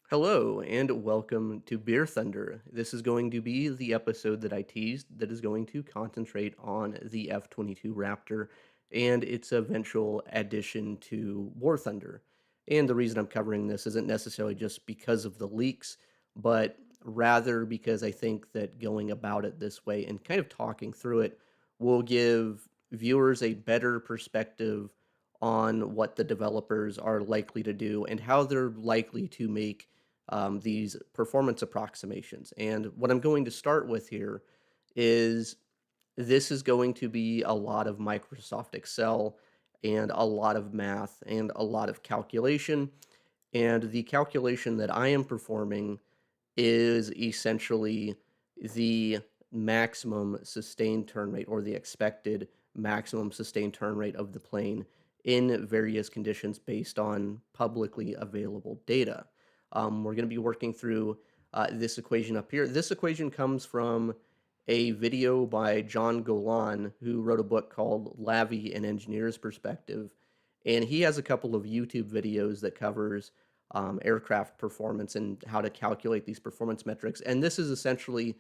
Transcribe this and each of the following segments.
Hello and welcome to Beer Thunder. This is going to be the episode that I teased that is going to concentrate on the F-22 Raptor and its eventual addition to War Thunder. And the reason I'm covering this isn't necessarily just because of the leaks, but rather because I think that going about it this way and kind of talking through it will give viewers a better perspective on what the developers are likely to do and how they're likely to make these performance approximations. And what I'm going to start with here is this is going to be a lot of Microsoft Excel and a lot of math and a lot of calculation. And the calculation that I am performing is essentially the maximum sustained turn rate or the expected maximum sustained turn rate of the plane in various conditions based on publicly available data. We're going to be working through this equation up here. This equation comes from a video by John Golan, who wrote a book called Lavie, an Engineer's Perspective. And he has a couple of YouTube videos that covers aircraft performance and how to calculate these performance metrics. And this is essentially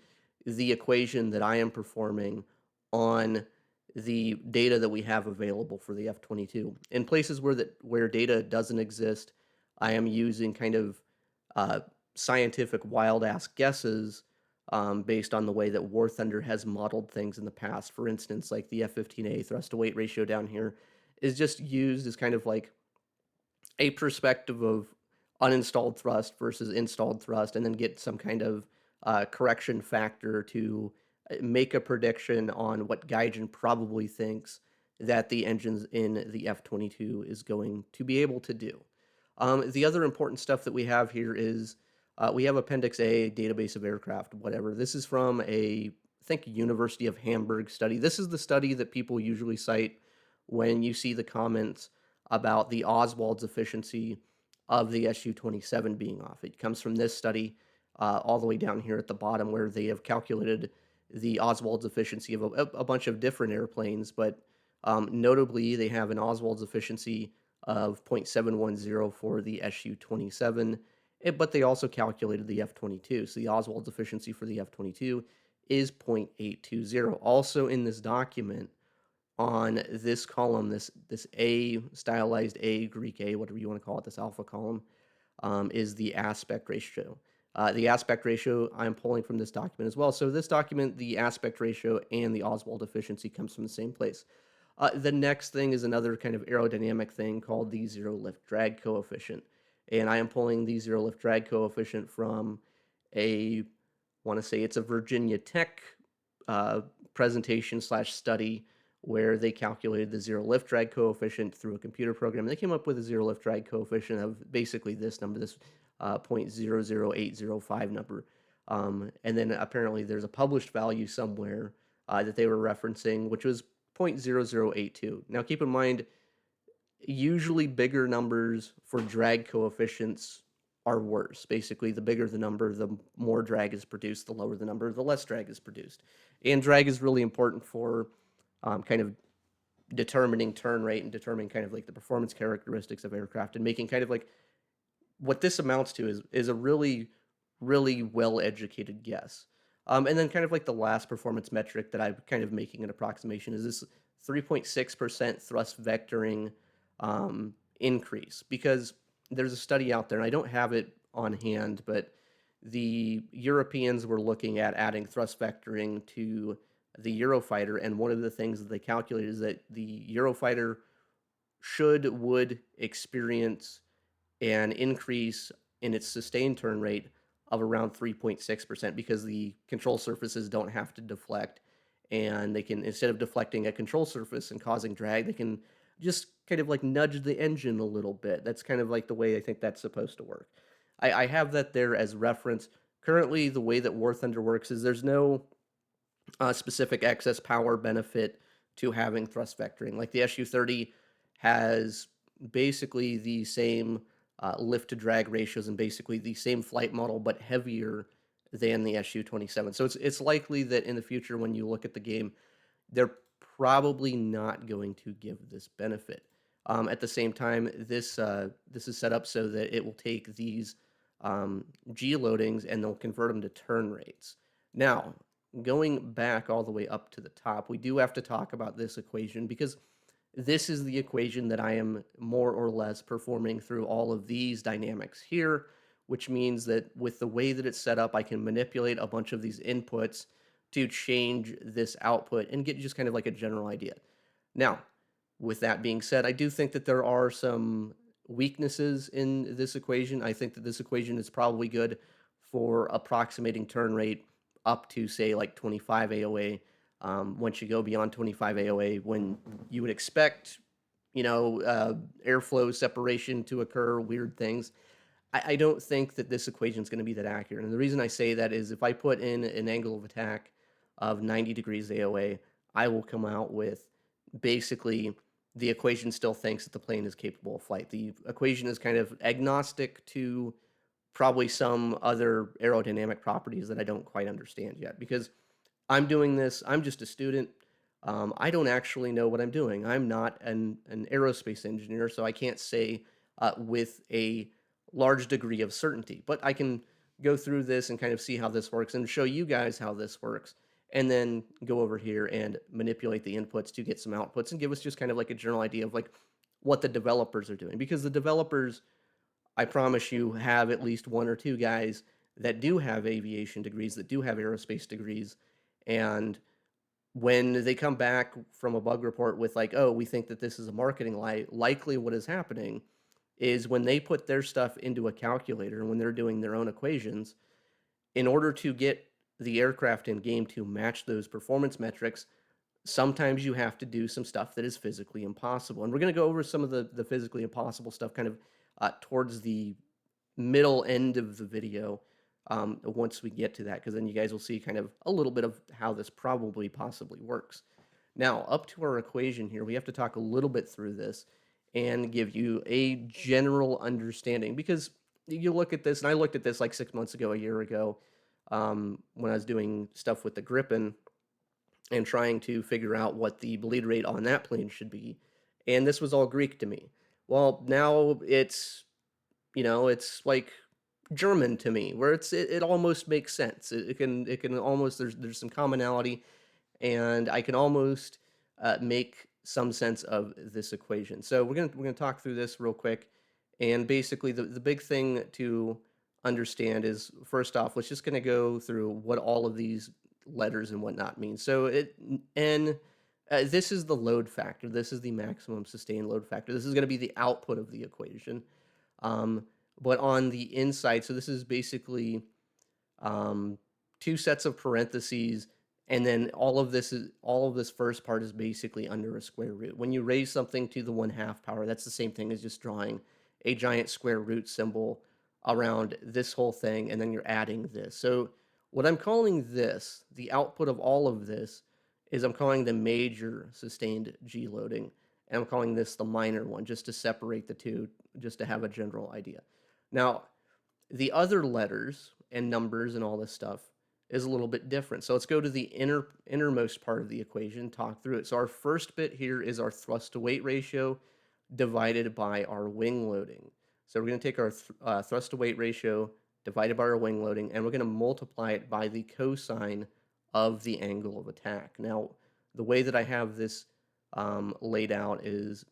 the equation that I am performing on the data that we have available for the F-22. In places where data doesn't exist, I am using kind of uh, scientific wild ass guesses based on the way that War Thunder has modeled things in the past. For instance, like the F-15A thrust to weight ratio down here is just used as kind of like a perspective of uninstalled thrust versus installed thrust, and then get some kind of correction factor to make a prediction on what Gaijin probably thinks that the engines in the F-22 is going to be able to do. The other important stuff that we have here is we have Appendix A, database of aircraft, whatever. This is from I think, University of Hamburg study. This is the study that people usually cite when you see the comments about the Oswald's efficiency of the Su-27 being off. It comes from this study all the way down here at the bottom, where they have calculated the Oswald's efficiency of a bunch of different airplanes, but notably they have an Oswald's efficiency of 0.710 for the Su-27, but they also calculated the F-22. So the Oswald's efficiency for the F-22 is 0.820. Also in this document, on this column, this A, stylized A, Greek A, whatever you want to call it, this alpha column, is the aspect ratio. The aspect ratio I'm pulling from this document as well. So this document, the aspect ratio and the Oswald efficiency comes from the same place. The next thing is another kind of aerodynamic thing called the zero lift drag coefficient. And I am pulling the zero lift drag coefficient from a, want to say it's a Virginia Tech presentation slash study where they calculated the zero lift drag coefficient through a computer program. They came up with a zero lift drag coefficient of basically this number, this 0.00805 number. And then apparently there's a published value somewhere that they were referencing, which was 0.0082. Now keep in mind, usually bigger numbers for drag coefficients are worse. Basically, the bigger the number, the more drag is produced. The lower the number, the less drag is produced. And drag is really important for kind of determining turn rate and determining kind of like the performance characteristics of aircraft, and making kind of like what this amounts to is a really well educated guess. And then kind of like the last performance metric that I'm kind of making an approximation is this 3.6% thrust vectoring increase, because there's a study out there, and I don't have it on hand, but the Europeans were looking at adding thrust vectoring to the Eurofighter, and one of the things that they calculated is that the Eurofighter would experience an increase in its sustained turn rate of around 3.6%, because the control surfaces don't have to deflect, and they can, instead of deflecting a control surface and causing drag, they can just kind of like nudge the engine a little bit. That's kind of like the way I think that's supposed to work. I have that there as reference. Currently, the way that War Thunder works is there's no specific excess power benefit to having thrust vectoring. Like the Su-30 has basically the same lift to drag ratios and basically the same flight model, but heavier than the Su-27. So it's likely that in the future, when you look at the game, they're probably not going to give this benefit. At the same time, this is set up so that it will take these G loadings and they'll convert them to turn rates. Now, going back all the way up to the top, we do have to talk about this equation because this is the equation that I am more or less performing through all of these dynamics here, which means that with the way that it's set up, I can manipulate a bunch of these inputs to change this output and get just kind of like a general idea. Now, with that being said, I do think that there are some weaknesses in this equation. I think that this equation is probably good for approximating turn rate up to, say, like 25 AOA. Once you go beyond 25 AOA, when you would expect, airflow separation to occur, weird things. I don't think that this equation is going to be that accurate. And the reason I say that is if I put in an angle of attack of 90 degrees AOA, I will come out with basically the equation still thinks that the plane is capable of flight. The equation is kind of agnostic to probably some other aerodynamic properties that I don't quite understand yet because I'm doing this, I'm just a student. I don't actually know what I'm doing. I'm not an aerospace engineer, so I can't say with a large degree of certainty. But I can go through this and kind of see how this works and show you guys how this works, and then go over here and manipulate the inputs to get some outputs and give us just kind of like a general idea of like what the developers are doing. Because the developers, I promise you, have at least one or two guys that do have aviation degrees, that do have aerospace degrees, and when they come back from a bug report with like, oh, we think that this is a marketing lie, likely what is happening is when they put their stuff into a calculator and when they're doing their own equations, in order to get the aircraft in game to match those performance metrics, sometimes you have to do some stuff that is physically impossible. And we're going to go over some of the physically impossible stuff kind of towards the middle end of the video once we get to that, because then you guys will see kind of a little bit of how this probably possibly works. Now, up to our equation here, we have to talk a little bit through this and give you a general understanding because you look at this, and I looked at this like 6 months ago, a year ago, when I was doing stuff with the Gripen and trying to figure out what the bleed rate on that plane should be. And this was all Greek to me. Well, now it's like German to me, where it almost makes sense. It can almost there's some commonality, and I can almost make some sense of this equation. So we're gonna talk through this real quick, and basically the big thing to understand is first off, let's just gonna go through what all of these letters and whatnot mean. So this is the load factor. This is the maximum sustained load factor. This is going to be the output of the equation. Um, but on the inside, so this is basically two sets of parentheses, and then all of this first part is basically under a square root. When you raise something to the 1/2 power, that's the same thing as just drawing a giant square root symbol around this whole thing, and then you're adding this. So what I'm calling this, the output of all of this, is I'm calling the major sustained G loading, and I'm calling this the minor one, just to separate the two, just to have a general idea. Now, the other letters and numbers and all this stuff is a little bit different. So let's go to the innermost part of the equation, talk through it. So our first bit here is our thrust to weight ratio divided by our wing loading. So we're going to take our thrust to weight ratio divided by our wing loading, and we're going to multiply it by the cosine of the angle of attack. Now, the way that I have this laid out is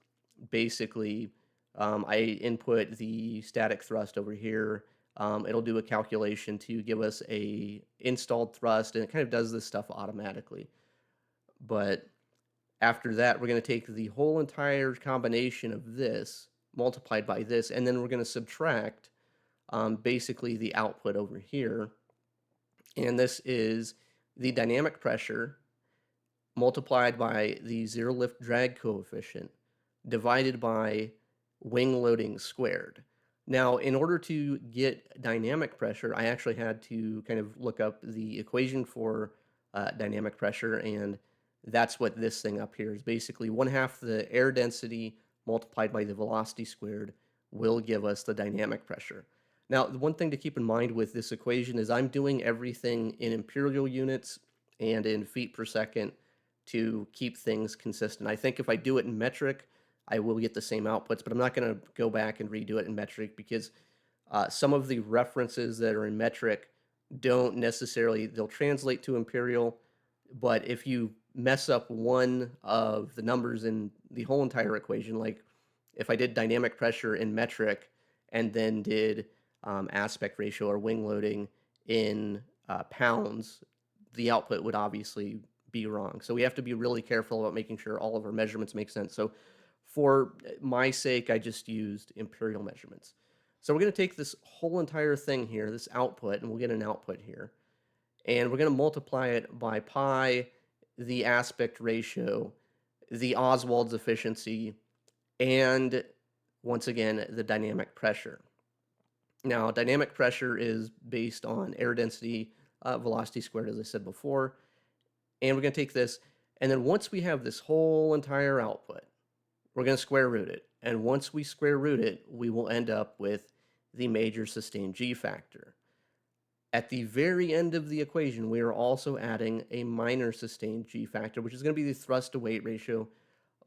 basically I input the static thrust over here. It'll do a calculation to give us a installed thrust, and it kind of does this stuff automatically. But after that, we're going to take the whole entire combination of this multiplied by this, and then we're going to subtract basically the output over here. And this is the dynamic pressure multiplied by the zero lift drag coefficient divided by wing loading squared. Now, in order to get dynamic pressure, I actually had to kind of look up the equation for dynamic pressure, and that's what this thing up here is. Basically 1/2 the air density multiplied by the velocity squared will give us the dynamic pressure. Now, the one thing to keep in mind with this equation is I'm doing everything in imperial units and in feet per second to keep things consistent. I think if I do it in metric, I will get the same outputs, but I'm not going to go back and redo it in metric because Some of the references that are in metric don't necessarily, they'll translate to imperial, but if you mess up one of the numbers in the whole entire equation, like if I did dynamic pressure in metric and then did aspect ratio or wing loading in pounds, the output would obviously be wrong. So we have to be really careful about making sure all of our measurements make sense. So for my sake, I just used imperial measurements. So we're going to take this whole entire thing here, this output, and we'll get an output here. And we're going to multiply it by pi, the aspect ratio, the Oswald's efficiency, and once again, the dynamic pressure. Now, dynamic pressure is based on air density, velocity squared, as I said before. And we're going to take this, and then once we have this whole entire output, we're going to square root it. And once we square root it, we will end up with the major sustained G factor. At the very end of the equation, we are also adding a minor sustained G factor, which is going to be the thrust to weight ratio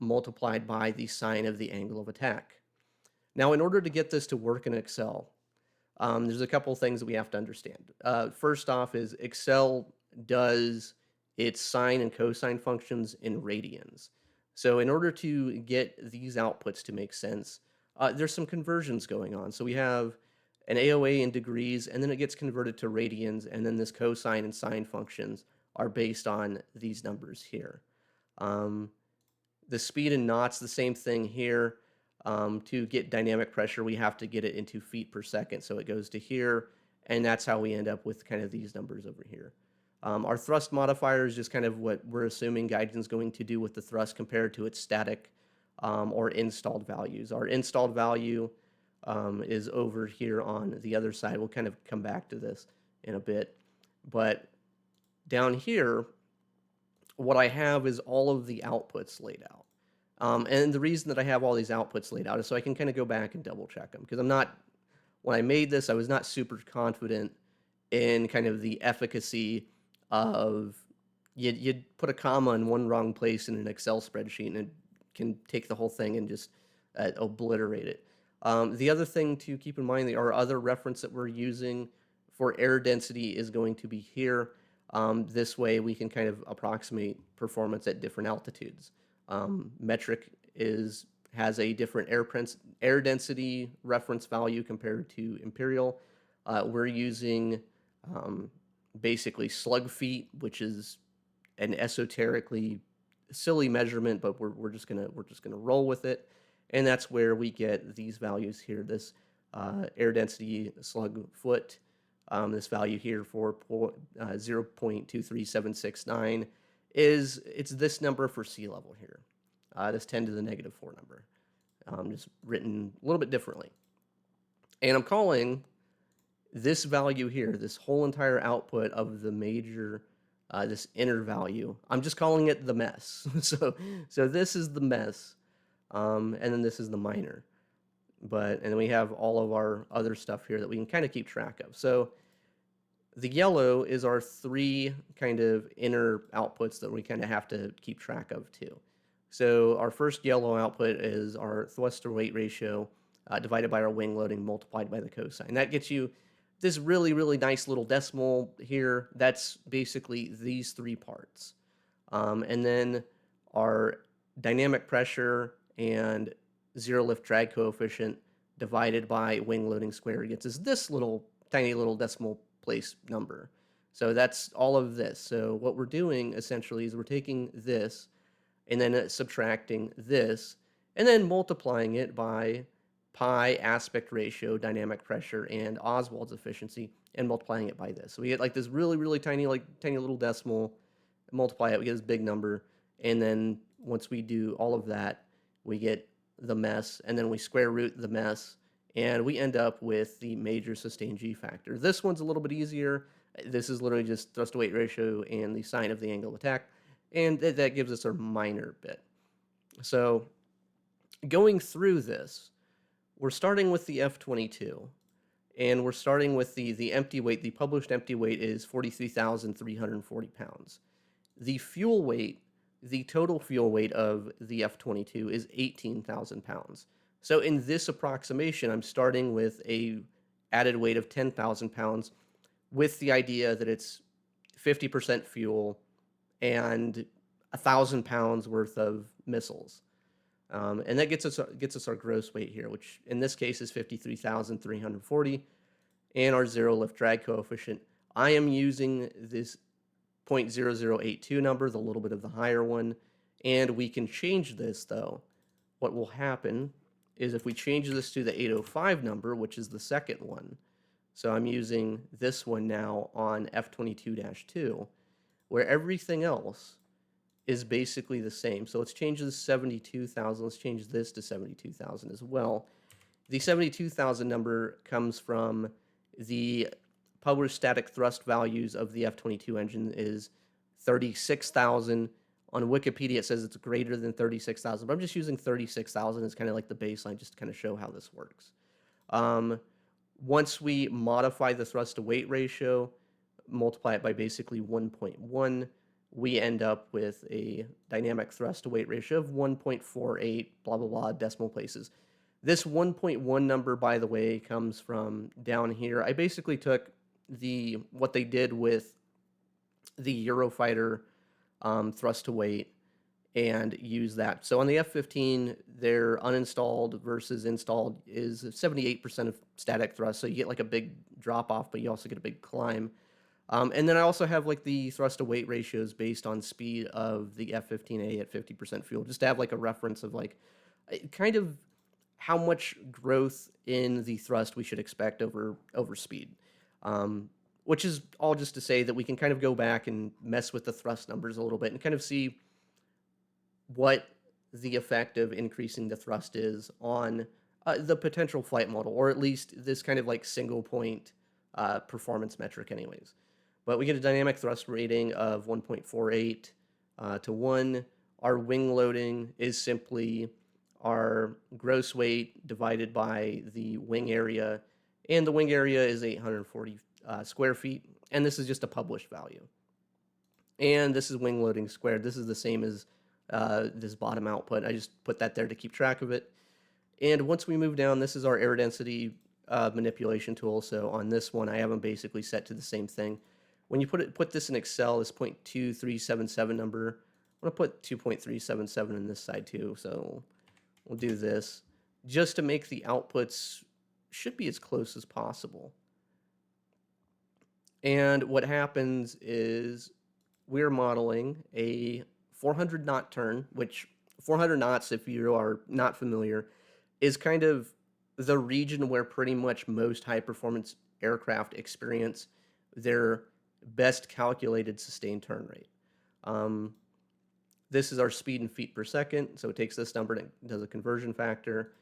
multiplied by the sine of the angle of attack. Now, in order to get this to work in Excel, there's a couple things that we have to understand. First off is Excel does its sine and cosine functions in radians. So in order to get these outputs to make sense, there's some conversions going on. So we have an AOA in degrees, and then it gets converted to radians, and then this cosine and sine functions are based on these numbers here. The speed in knots, the same thing here. To get dynamic pressure, we have to get it into feet per second. So it goes to here, and that's how we end up with kind of these numbers over here. Our thrust modifier is just kind of what we're assuming Gaijin is going to do with the thrust compared to its static or installed values. Our installed value is over here on the other side. We'll kind of come back to this in a bit. But down here, what I have is all of the outputs laid out. And the reason that I have all these outputs laid out is so I can kind of go back and double check them. Because when I made this, I was not super confident in kind of the efficacy of, you'd put a comma in one wrong place in an Excel spreadsheet and it can take the whole thing and just obliterate it. The other thing to keep in mind, our other reference that we're using for air density is going to be here. This way we can kind of approximate performance at different altitudes. Metric has a different air density reference value compared to imperial. We're using basically slug feet, which is an esoterically silly measurement, but we're just gonna roll with it, and that's where we get these values here. This air density slug foot, this value here for 0.23769 it's this number for sea level here. This 10 to the negative 4 number, just written a little bit differently. And I'm calling this value here, this whole entire output of the major, this inner value, I'm just calling it the mess. so this is the mess, and then this is the minor. And then we have all of our other stuff here that we can kind of keep track of. So the yellow is our three kind of inner outputs that we kind of have to keep track of too. So our first yellow output is our thrust to weight ratio divided by our wing loading multiplied by the cosine. That gets you this really, really nice little decimal here. That's basically these three parts. And then our dynamic pressure and zero lift drag coefficient divided by wing loading squared gets us this little tiny little decimal place number. So that's all of this. So what we're doing essentially is we're taking this and then subtracting this and then multiplying it by pi, aspect ratio, dynamic pressure, and Oswald's efficiency, and multiplying it by this. So we get like this really, really tiny little decimal, multiply it, we get this big number, and then once we do all of that, we get the mess, and then we square root the mess, and we end up with the major sustained G factor. This one's a little bit easier. This is literally just thrust to weight ratio and the sine of the angle of attack, and that gives us our minor bit. So going through this, we're starting with the F-22, and we're starting with the empty weight. The published empty weight is 43,340 pounds. The fuel weight, the total fuel weight of the F-22 is 18,000 pounds. So in this approximation, I'm starting with a added weight of 10,000 pounds with the idea that it's 50% fuel and 1,000 pounds worth of missiles. And that gets us our gross weight here, which in this case is 53,340, and our zero lift drag coefficient. I am using this 0.0082 number, the little bit of the higher one, and we can change this though. What will happen is if we change this to the 805 number, which is the second one, so I'm using this one now on F-22-2, where everything else is basically the same. So let's change this 72,000. Let's change this to 72,000 as well. The 72,000 number comes from the published static thrust values of the F-22 engine is 36,000. On Wikipedia, it says it's greater than 36,000, but I'm just using 36,000 as kind of like the baseline just to kind of show how this works. Once we modify the thrust to weight ratio, multiply it by basically 1.1, we end up with a dynamic thrust to weight ratio of 1.48, blah, blah, blah, decimal places. This 1.1 number, by the way, comes from down here. I basically took what they did with the Eurofighter thrust to weight and use that. So on the F-15, their uninstalled versus installed is 78% of static thrust. So you get like a big drop off, but you also get a big climb. And then I also have like the thrust to weight ratios based on speed of the F-15A at 50% fuel, just to have like a reference of like kind of how much growth in the thrust we should expect over speed. Which is all just to say that we can kind of go back and mess with the thrust numbers a little bit and kind of see what the effect of increasing the thrust is on the potential flight model, or at least this kind of like single point performance metric anyways. But we get a dynamic thrust rating of 1.48 to 1. Our wing loading is simply our gross weight divided by the wing area, and the wing area is 840 square feet, and this is just a published value. And this is wing loading squared. This is the same as this bottom output. I just put that there to keep track of it. And once we move down, this is our air density manipulation tool. So on this one, I have them basically set to the same thing. When you put this in Excel, this 0.2377 number, I'm going to put 2.377 in this side too. So we'll do this just to make the outputs should be as close as possible. And what happens is we're modeling a 400 knot turn, which 400 knots, if you are not familiar, is kind of the region where pretty much most high performance aircraft experience their best calculated sustained turn rate. This is our speed in feet per second, so it takes this number and does a conversion factor.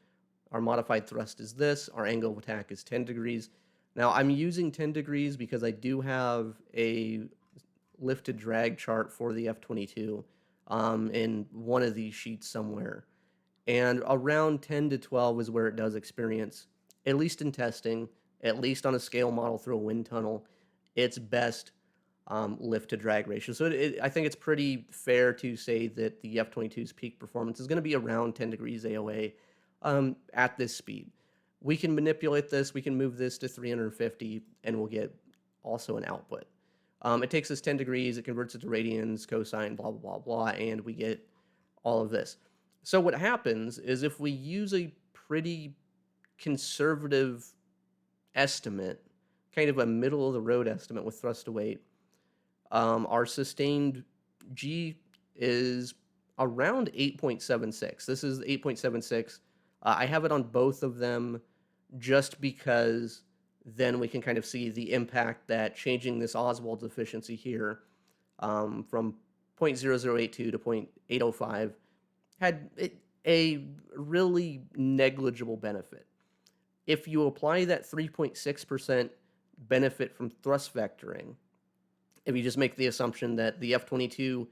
Our modified thrust is this. Our angle of attack is 10 degrees. Now, I'm using 10 degrees because I do have a lift to drag chart for the F-22 in one of these sheets somewhere. And around 10 to 12 is where it does experience, at least in testing, at least on a scale model through a wind tunnel, its best lift to drag ratio. So I think it's pretty fair to say that the F-22's peak performance is going to be around 10 degrees AOA at this speed. We can manipulate this, we can move this to 350, and we'll get also an output. It takes us 10 degrees, it converts it to radians, cosine, blah, blah, blah, blah, and we get all of this. So what happens is if we use a pretty conservative estimate, kind of a middle-of-the-road estimate with thrust to weight, our sustained G is around 8.76. This is 8.76. I have it on both of them just because then we can kind of see the impact that changing this Oswald's efficiency here from 0.0082 to 0.805 had a really negligible benefit. If you apply that 3.6% benefit from thrust vectoring, if you just make the assumption that the F-22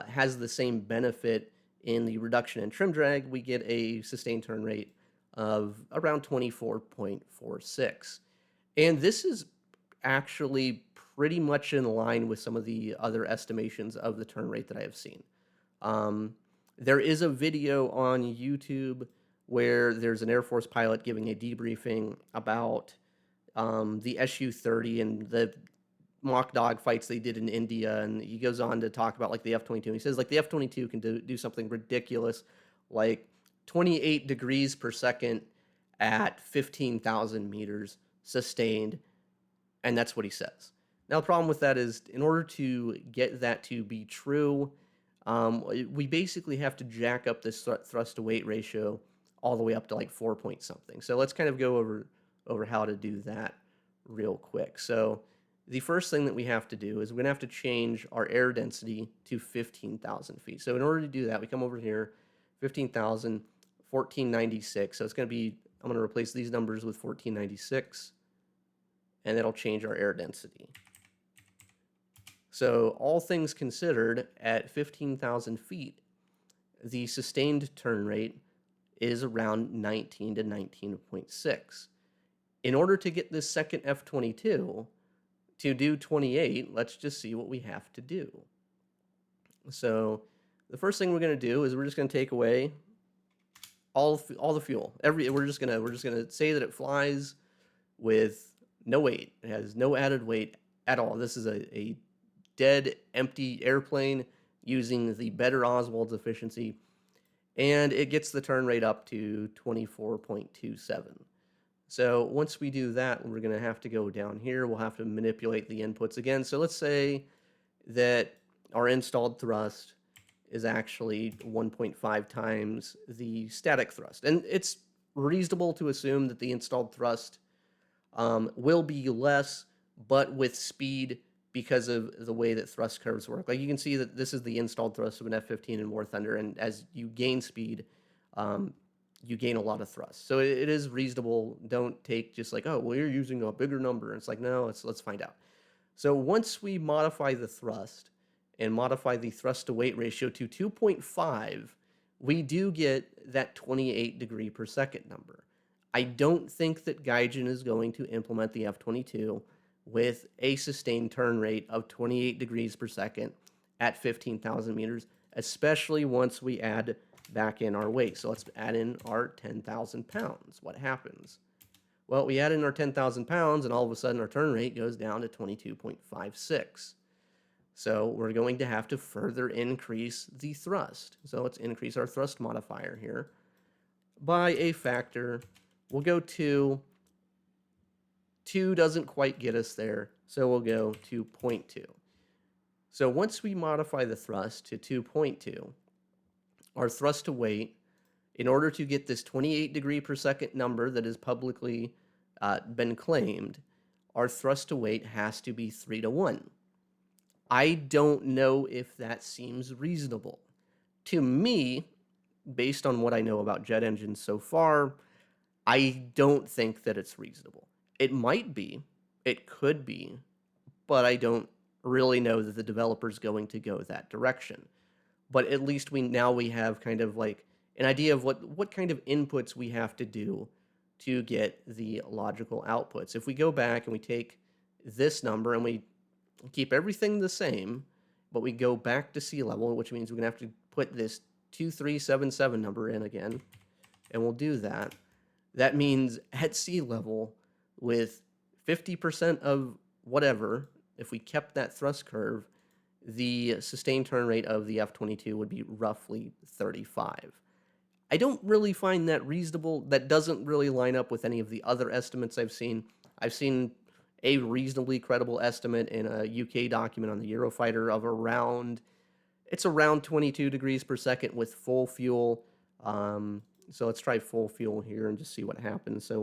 has the same benefit in the reduction in trim drag, we get a sustained turn rate of around 24.46. And this is actually pretty much in line with some of the other estimations of the turn rate that I have seen. There is a video on YouTube where there's an Air Force pilot giving a debriefing about the Su-30 and the mock dogfights they did in India, and he goes on to talk about like the F-22. He says like the F-22 can do something ridiculous, like 28 degrees per second at 15,000 meters sustained, and that's what he says. Now the problem with that is, in order to get that to be true, we basically have to jack up this thrust to weight ratio all the way up to like 4 point something. So let's kind of go over how to do that real quick. So the first thing that we have to do is we're going to have to change our air density to 15,000 feet. So in order to do that, we come over here, 15,000, 1496. So it's going to be, I'm going to replace these numbers with 1496, and that'll change our air density. So all things considered, at 15,000 feet, the sustained turn rate is around 19 to 19.6. In order to get this second F-22 to do 28, let's just see what we have to do. So the first thing we're going to do is we're just going to take away all the fuel. We're just gonna say that it flies with no weight. It has no added weight at all. This is a dead, empty airplane using the better Oswald's efficiency, and it gets the turn rate up to 24.27. So once we do that, we're going to have to go down here. We'll have to manipulate the inputs again. So let's say that our installed thrust is actually 1.5 times the static thrust. And it's reasonable to assume that the installed thrust will be less, but with speed, because of the way that thrust curves work. Like you can see that this is the installed thrust of an F-15 in War Thunder, and as you gain speed, you gain a lot of thrust. So it is reasonable. Don't take just like, oh, well, you're using a bigger number. It's like, no, let's find out. So once we modify the thrust and modify the thrust to weight ratio to 2.5, we do get that 28 degree per second number. I don't think that Gaijin is going to implement the F-22 with a sustained turn rate of 28 degrees per second at 15,000 meters, especially once we add back in our weight. So let's add in our 10,000 pounds. What happens? Well, we add in our 10,000 pounds, and all of a sudden our turn rate goes down to 22.56. So we're going to have to further increase the thrust. So let's increase our thrust modifier here by a factor. We'll go 2. 2 doesn't quite get us there, so we'll go 2.2. So once we modify the thrust to 2.2, our thrust to weight, in order to get this 28 degree per second number that has publicly been claimed, our thrust to weight has to be 3 to 1. I don't know if that seems reasonable. To me, based on what I know about jet engines so far, I don't think that it's reasonable. It might be, it could be, but I don't really know that the developer's going to go that direction. But at least we have kind of like an idea of what kind of inputs we have to do to get the logical outputs. If we go back and we take this number and we keep everything the same, but we go back to sea level, which means we're going to have to put this 2377 number in again, and we'll do that. That means at sea level, with 50% of whatever, if we kept that thrust curve, the sustained turn rate of the F-22 would be roughly 35. I don't really find that reasonable. That doesn't really line up with any of the other estimates I've seen. I've seen a reasonably credible estimate in a UK document on the Eurofighter of around 22 degrees per second with full fuel. So let's try full fuel here and just see what happens. So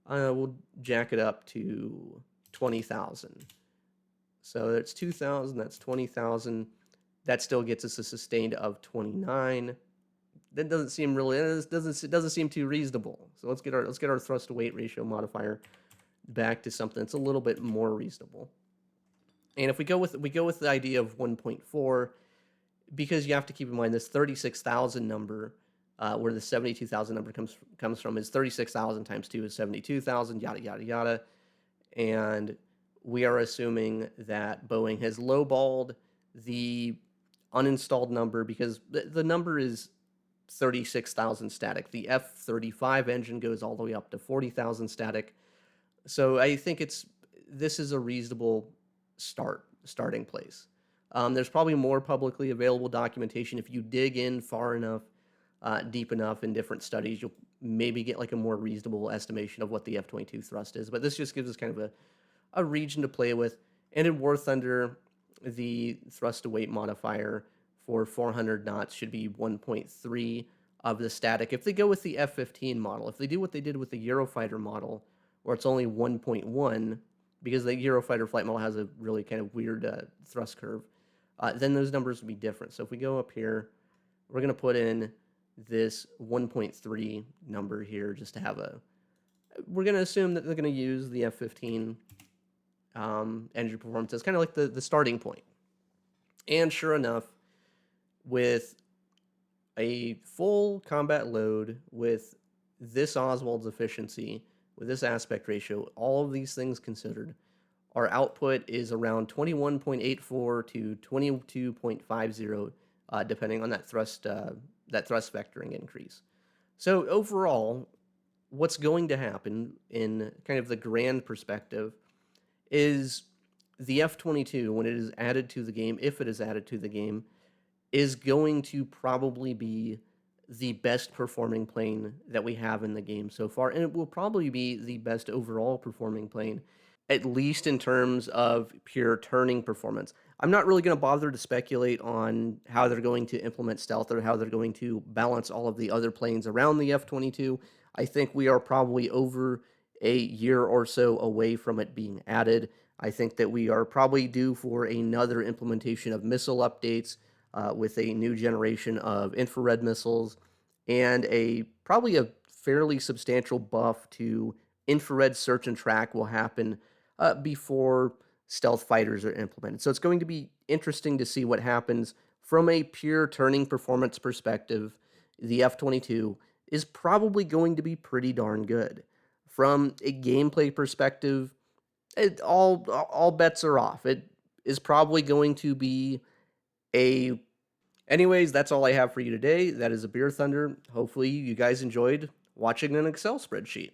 we'll jack it up to 20,000. So that's 2,000, that's 20,000. That still gets us a sustained of 29. That doesn't seem really, it doesn't seem too reasonable. So let's get our thrust to weight ratio modifier back to something that's a little bit more reasonable. And if we go with the idea of 1.4, because you have to keep in mind this 36,000 number, where the 72,000 number comes from, is 36,000 times 2 is 72,000, yada, yada, yada. And we are assuming that Boeing has lowballed the uninstalled number because the number is 36,000 static. The F-35 engine goes all the way up to 40,000 static. So I think this is a reasonable starting place. There's probably more publicly available documentation. If you dig in far enough, deep enough in different studies, you'll maybe get like a more reasonable estimation of what the F-22 thrust is. But this just gives us kind of a region to play with. And in War Thunder, the thrust to weight modifier for 400 knots should be 1.3 of the static. If they go with the F-15 model, if they do what they did with the Eurofighter model, where it's only 1.1, because the Eurofighter flight model has a really kind of weird thrust curve, then those numbers would be different. So if we go up here, we're going to put in this 1.3 number here just to have a. We're going to assume that they're going to use the F-15 engine performance as kind of like the starting point. And sure enough, with a full combat load, with this Oswald's efficiency, with this aspect ratio, all of these things considered, our output is around 21.84 to 22.50, depending on that thrust vectoring increase. So overall, what's going to happen in kind of the grand perspective is the F-22, when it is added to the game, if it is added to the game, is going to probably be the best performing plane that we have in the game so far, and it will probably be the best overall performing plane, at least in terms of pure turning performance. I'm not really going to bother to speculate on how they're going to implement stealth or how they're going to balance all of the other planes around the F-22. I think we are probably over a year or so away from it being added. I think that we are probably due for another implementation of missile updates with a new generation of infrared missiles and probably a fairly substantial buff to infrared search and track will happen before stealth fighters are implemented. So it's going to be interesting to see what happens from a pure turning performance perspective. The F-22 is probably going to be pretty darn good. From a gameplay perspective, all bets are off. It is probably going to be a. Anyways, that's all I have for you today. That is a Beer Thunder. Hopefully, you guys enjoyed watching an Excel spreadsheet.